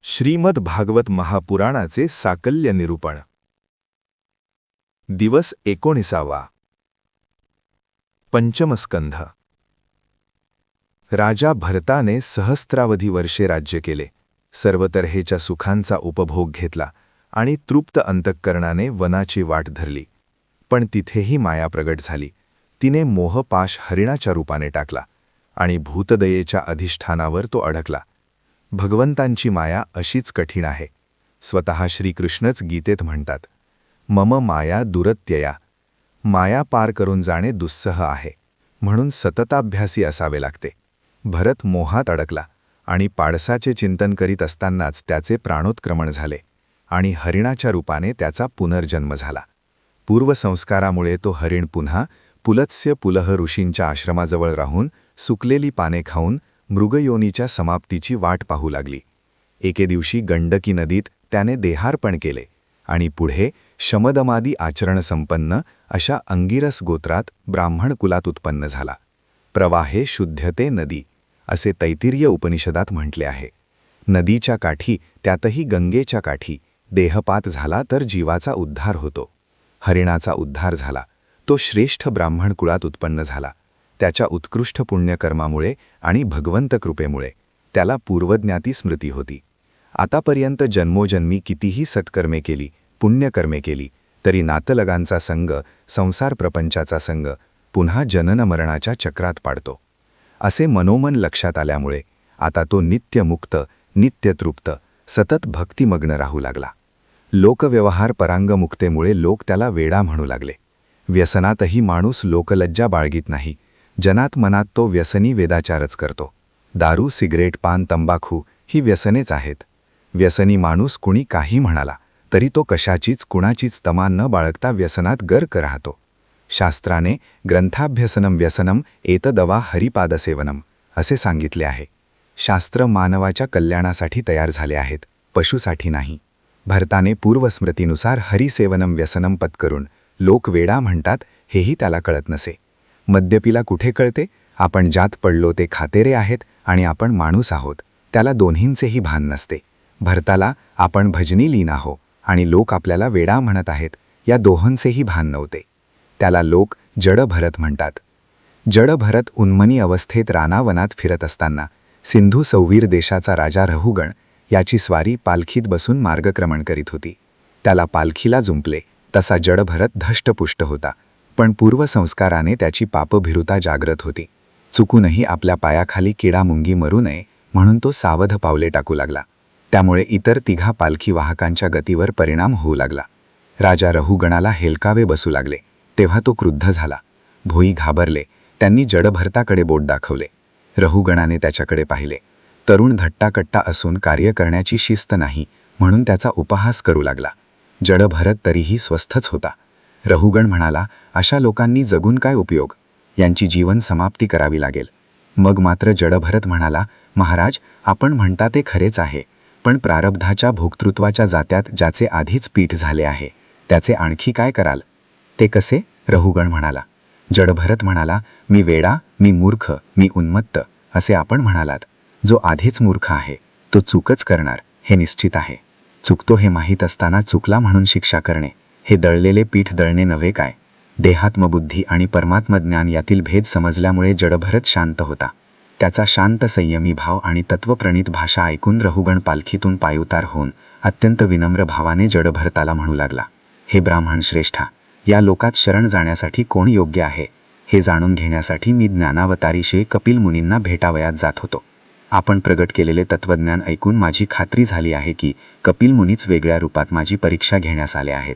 श्रीमद भागवत महापुराणाचे साकल्य निरूपण. दिवस 19. पंचमस्कंध. राजा भरताने सहस्त्रावधी वर्षे राज्य केले, सर्व तऱ्हेच्या सुखांचा उपभोग घेतला आणि तृप्त अंतःकरणाने वनाची वाट धरली. पण तिथेही माया प्रगट झाली. तिने मोहपाश हरिणाच्या रूपाने टाकला आणि भूतदयेच्या अधिष्ठानावर तो अडकला. भगवंतांची माया अशीच कठीण आहे. स्वतः श्रीकृष्णच गीतेत म्हणतात, मम माया दुरत्यया. माया पार करून जाणे दुस्सह आहे, म्हणून सतताभ्यासी असावे लागते. भरत मोहात अडकला आणि पाडसाचे चिंतन करीत असतानाच त्याचे प्राणोत्क्रमण झाले आणि हरिणाच्या रूपाने त्याचा पुनर्जन्म झाला. पूर्वसंस्कारामुळे तो हरिण पुन्हा पुलत्स्य पुलह ऋषींच्या आश्रमाजवळ राहून सुकलेली पाने खाऊन मृगयोनीच्या समाप्तीची वाट पाहू लागली. एके दिवशी गंडकी नदीत त्याने देहार्पण केले आणि पुढे शमदमादी आचरणसंपन्न अशा अंगिरस गोत्रात ब्राह्मण कुलात उत्पन्न झाला. प्रवाहे शुद्धते नदी असे तैतिरीय उपनिषदात म्हटले आहे. नदीच्या काठी, त्यातही गंगेच्या काठी, देहपात झाला तर जीवाचा उद्धार होतो. हरिणाचा उद्धार झाला. तो श्रेष्ठ ब्राह्मण कुळात उत्पन्न झाला. त्याच्या उत्कृष्ट पुण्यकर्मामुळे आणि भगवंत कृपेमुळे त्याला पूर्वज्ञाती स्मृती होती. आतापर्यंत जन्मोजन्मी कितीही सत्कर्मे केली, पुण्यकर्मे केली, तरी नातलगांचा संग, संसार प्रपंचाचा संग पुन्हा जननमरणाच्या चक्रात पाडतो. असे मनोमन लक्षात आल्यामुळे आता तो नित्यमुक्त, नित्यतृप्त, सतत भक्तिमग्न राहू लागला. लोकव्यवहार परांगमुक्तेमुळे लोक त्याला वेडा म्हणू लागले. व्यसनातही माणूस लोकलज्जा बाळगीत नाही. जनात मनात तो व्यसनी वेदाचारच करतो. दारू, सिगरेट, पान, तंबाखू ही व्यसनेच आहेत. व्यसनी माणूस कुणी काही म्हणाला तरी तो कशाचीच कुणाचीच तमा न बाळगता व्यसनात गर्क राहतो. शास्त्राने ग्रंथाभ्यसनम व्यसनम एतदवा हरिपादसेवनम असे सांगितले आहे. शास्त्र मानवाच्या कल्याणासाठी तयार झाले आहेत, पशुसाठी नाही. भरताने पूर्वस्मृतीनुसार हरिसेवनम व्यसनम पत्करून लोक वेडा म्हणतात, हेही त्याला कळत नसे. मद्यपीला कुठे कळते, आपण ज्यात पडलो ते खातेरे आहेत आणि आपण माणूस आहोत, त्याला दोन्हींचेही भान नसते. भरताला आपण भजनी लीन आहो आणि लोक आपल्याला वेडा म्हणत आहेत, या दोहोंचेही भान नव्हते. त्याला लोक जड भरत म्हणतात. जड भरत उन्मनी अवस्थेत रानावनात फिरत असताना सिंधू सौवीर देशाचा राजा रहुगण याची स्वारी पालखीत बसून मार्गक्रमण करीत होती. त्याला पालखीला जुंपले तसा जड भरत धष्टपुष्ट होता, पण पूर्वसंस्काराने त्याची पापभिरुता जागृत होती. चुकूनही आपल्या पायाखाली किडामुंगी मरू नये म्हणून तो सावध पावले टाकू लागला. त्यामुळे इतर तिघा पालखी वाहकांच्या गतीवर परिणाम होऊ लागला. राजा रहुगणाला हेलकावे बसू लागले. तेव्हा तो क्रुद्ध झाला. भोई घाबरले. त्यांनी जडभरताकडे बोट दाखवले. रहुगणाने त्याच्याकडे पाहिले. तरुण धट्टाकट्टा असून कार्य करण्याची शिस्त नाही म्हणून त्याचा उपहास करू लागला. जडभरत तरीही स्वस्थच होता. रहुगण म्हणाला, अशा लोकांनी जगून काय उपयोग, यांची जीवन समाप्ती करावी लागेल. मग मात्र जडभरत म्हणाला, महाराज, आपण म्हणता ते खरेच आहे, पण प्रारब्धाच्या भोक्तृत्वाच्या जात्यात ज्याचे आधीच पीठ झाले आहे त्याचे आणखी काय कराल? ते कसे? रहुगण म्हणाला. जडभरत म्हणाला, मी वेडा, मी मूर्ख, मी उन्मत्त असे आपण म्हणालात. जो आधीच मूर्ख आहे तो चूकच करणार हे निश्चित आहे. चुकतो हे माहीत असताना चुकला म्हणून शिक्षा करणे हे दळलेले पीठ दळणे नव्हे काय? देहात्मबुद्धी आणि परमात्मज्ञान यातील भेद समजल्यामुळे जडभरत शांत होता. त्याचा शांत संयमी भाव आणि तत्वप्रणीत भाषा ऐकून रहुगण पालखीतून पायउतार होऊन अत्यंत विनम्र भावाने जडभरताला म्हणू लागला, हे ब्राह्मण श्रेष्ठा, या लोकात शरण जाण्यासाठी कोण योग्य आहे हे जाणून घेण्यासाठी मी ज्ञानावतारी श्री कपिल मुनींना भेटावयात जात होतो. आपण प्रगट केलेले तत्वज्ञान ऐकून माझी खात्री झाली आहे की कपिल मुनीच वेगळ्या रूपात माझी परीक्षा घेण्यास आले आहेत.